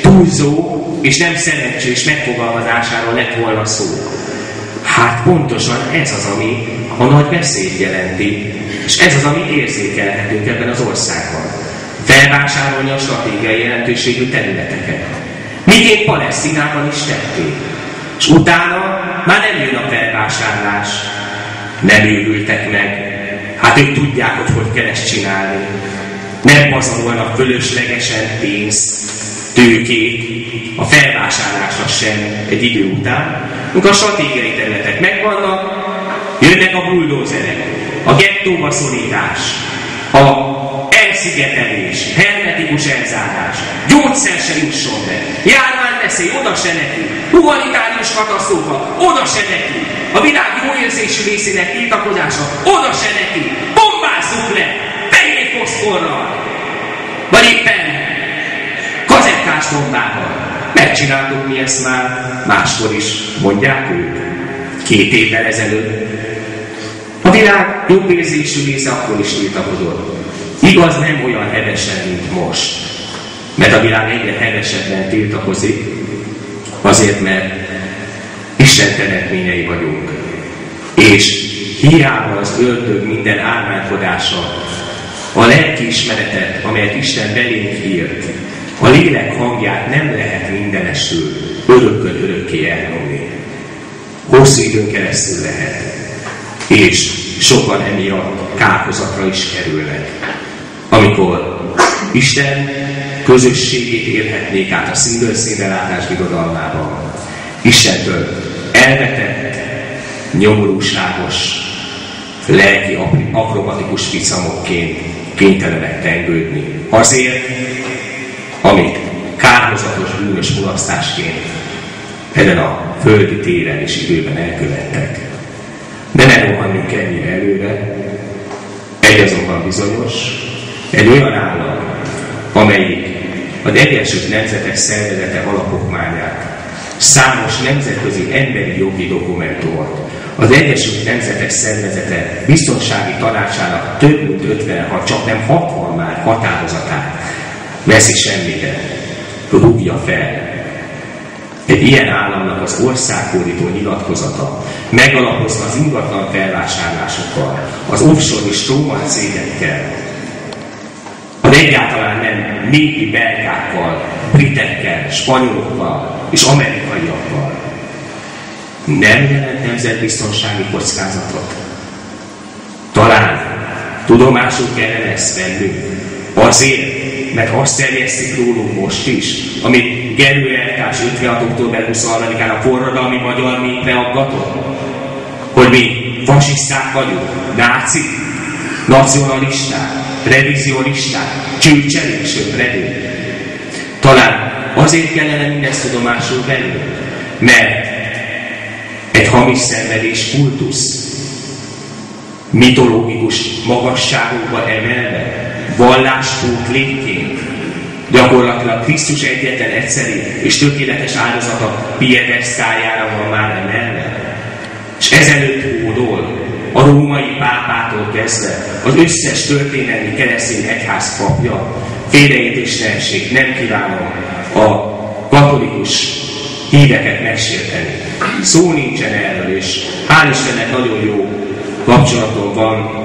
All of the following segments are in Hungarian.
túlzó és nem szerencsés megfogalmazásáról lett volna szó. Hát pontosan ez az, ami a nagy veszélyt jelenti, és ez az, amit érzékelhetünk ebben az országban. Felvásárolni a stratégiai jelentőségű területeket. Miként Palesztinában is tették. És utána már nem jön a felvásárlás. Nem őrültek meg. Hát ők tudják, hogy kell ezt csinálni. Nem pazarolnak fölöslegesen pénzt, tőkét, a felvásárlásra sem egy idő után. Amikor a stratégiai területek megvannak, jönnek a buldózerek, a gettóba szorítás, a elszigetelés, hermetikus elzárás, gyógyszer se jusson be, járványveszély, oda se neki, humanitárius katasztrófa, oda se neki, a világ jó érzésű részének tiltakozása, oda se neki, bombázzuk le, fehér foszforral, vagy éppen kazettás bombával. Megcsináltuk mi ezt már, máskor is, mondják ők, 2 évvel ezelőtt. A világ jobb érzésű része akkor is tiltakozott. Igaz, nem olyan hevesen, mint most. Mert a világ egyre hevesebben tiltakozik, azért, mert Isten teremtményei vagyunk. És hiába az ördög minden ármánykodása, a lelkiismeretet, amelyet Isten belénk írt, a lélek hangját nem lehet mindenestül örökkön örökké elnyomni. Hosszú időn keresztül lehet. És sokan emiatt kárhozatra is kerülnek. Amikor Isten közösségét élhetnék át a színből színre látás birodalmában, Istentől elvetett, nyomorúságos, lelki akrobatikus ficamokként kénytelenek tengődni. Azért, amit kárhozatos bűnös mulasztásként ezen a földi téren és időben elkövettek. De ne rohanjunk ennyire előre. Egy azonban bizonyos, egy olyan állam, amelyik az Egyesült Nemzetek Szervezete alapokmányát, számos nemzetközi emberi jogi dokumentumot, az Egyesült Nemzetek Szervezete biztonsági tanácsának több mint 50, ha csak nem 60 már határozatát veszi semmire, rúgja fel. Egy ilyen államnak az országhódító nyilatkozata, megalapozva az ingatlan felvásárlásokkal, az offshore és tróman cégekkel, az egyáltalán nem népi belgákkal, britekkel, spanyolokkal és amerikaiakkal nem jelent nemzetbiztonsági kockázatot. Talán tudomásul kellene ezt vennünk. Azért, mert azt terjesztik rólunk most is, amit Gerő Elkás 56. október 23-án a forradalmi magyar népre aggatott, hogy mi fasiszták vagyunk, nácik, nacionalisták, revizionisták, csőcselék, söpredők. Talán azért kellene mindezt tudomásul vennünk, mert egy hamis szenvedés kultusz, mitológikus magasságokba emelve, valláspótlékként, gyakorlatilag Krisztus egyetlen egyszeri és tökéletes áldozata piedesztájára van már emelve. És ezelőtt hódol a római pápától kezdve az összes történelmi keresztény egyház papja. Félreértés ne essék, nem kívánom a katolikus híveket megsérteni. Szó nincsen erről, és hál' Istennek nagyon jó kapcsolatom van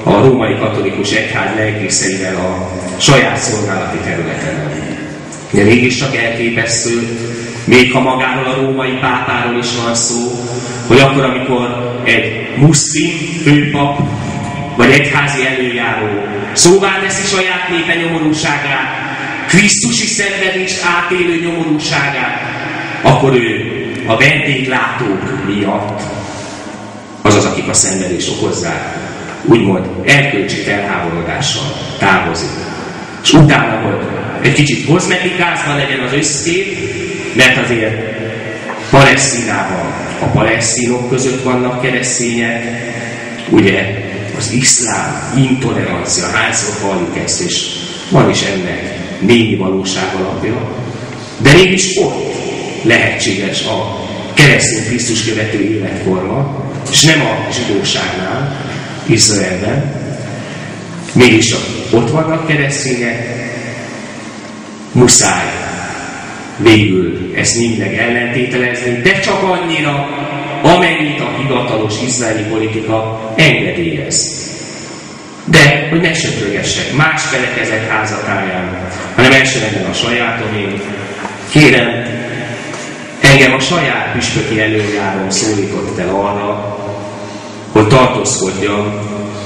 a római katolikus egyház lelkészeivel a saját szolgálati területen. De mégiscsak elképesztő, még ha magáról a római pápáról is van szó, hogy akkor, amikor egy muszlim főpap vagy egyházi előjáró szóvá teszi saját népe nyomorúságát, krisztusi szenvedést átélő nyomorúságát, akkor ő a vendéglátók miatt, azaz akik a szenvedést okozzák, úgymond erkölcsi felháborodással távozik. És utána, hogy egy kicsit kozmetikázva legyen az összkép, mert azért Palesztinában a palesztinok között vannak keresztények, ugye az iszlám intolerancia, hányszor halljuk ezt, és van is ennek némi valóság alapja, de mégis ott lehetséges a keresztény Krisztus követő életforma, és nem a zsidóságnál, Izraelben. Mégis ott vannak keresztények, muszáj végül ezt mindeg ellentételezni, de csak annyira, amennyit a hivatalos izraeli politika engedélyez. De, hogy ne söprögessek más felekezet házatáján, hanem elsősorban a sajátomén, kérem, engem a saját püspöki előjárom szólított el arra, hogy tartózkodjam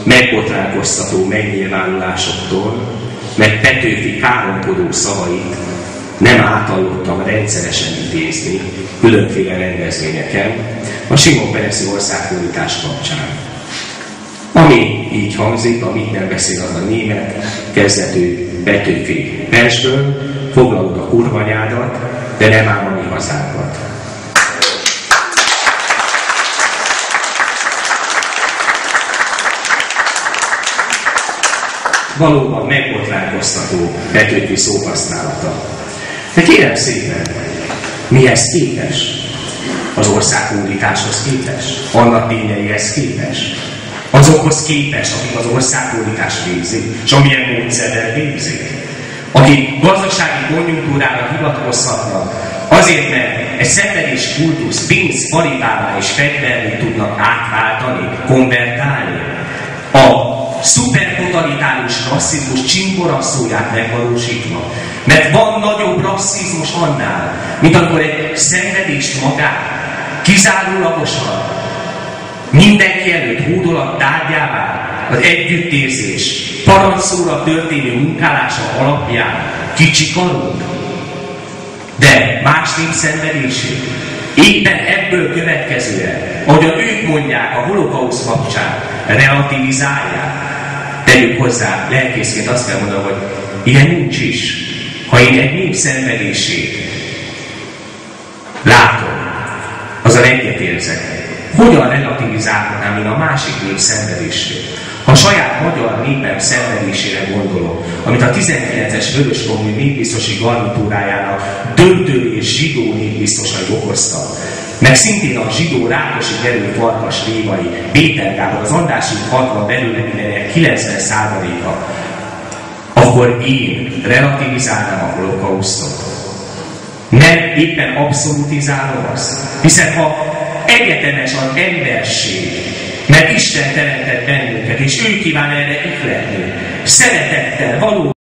megbotránkoztató megnyilvánulásoktól, meg Petőfi káromkodó szavait nem átallottam rendszeresen idézni különféle rendezvényeken a Simon-Pereszi országhódítás kapcsán. Ami így hangzik, amit nem beszél az a német kezdetű Petőfi versből, foglalod a kurvanyádat, de nem ám a mi hazánkat. Valóban megbotránkoztató Petőfi szóhasználata. De kérem szépen, mihez képes? Az országhódításhoz képes? Annak tényeihez képes? Azokhoz képes, akik az országhódítást végzik, és amilyen módszerrel végzik? Akik gazdasági konjunktúrára hivatkozhatnak, azért, mert egy szenvedés kultusz pénz, paripává és fegyverré tudnak átváltani, konvertálni. A szupertotalitárius rasszizmus csimborasszóját megvalósítva. Mert van nagyobb rasszizmus annál, mint amikor egy szenvedést magát kizárólagosan mindenki előtt hódolat tárgyává az együttérzés parancsóra történő munkálása alapján kicsikarunk. De más nép szenvedését éppen ebből következően, ahogyan ők mondják a holokauszt kapcsán, relativizálják. Tegyük hozzá, lelkészként azt kell mondanom, hogy ilyen nincs is. Ha én egy nép szenvedését látom, azzal egyetérzek. Hogyan relativizálhatnám én a másik nép szenvedését? Ha a saját magyar népem szenvedésére gondolok, amit a 19-es vöröskongi népbiztosi garnitúrájának döntő és zsidó népbiztosai okoztak, meg szintén a zsidó Rákosi Gerő Farkas Révai, Péter Gábor, az Andrássy 60 belőle mindenek 90%-a, akkor én relativizálnám a holokausztot. Nem éppen abszolutizálom azt. Hiszen ha egyetemes az emberség, mert Isten teremtett bennünket, és ő kíván erre ihletni, szeretettel, való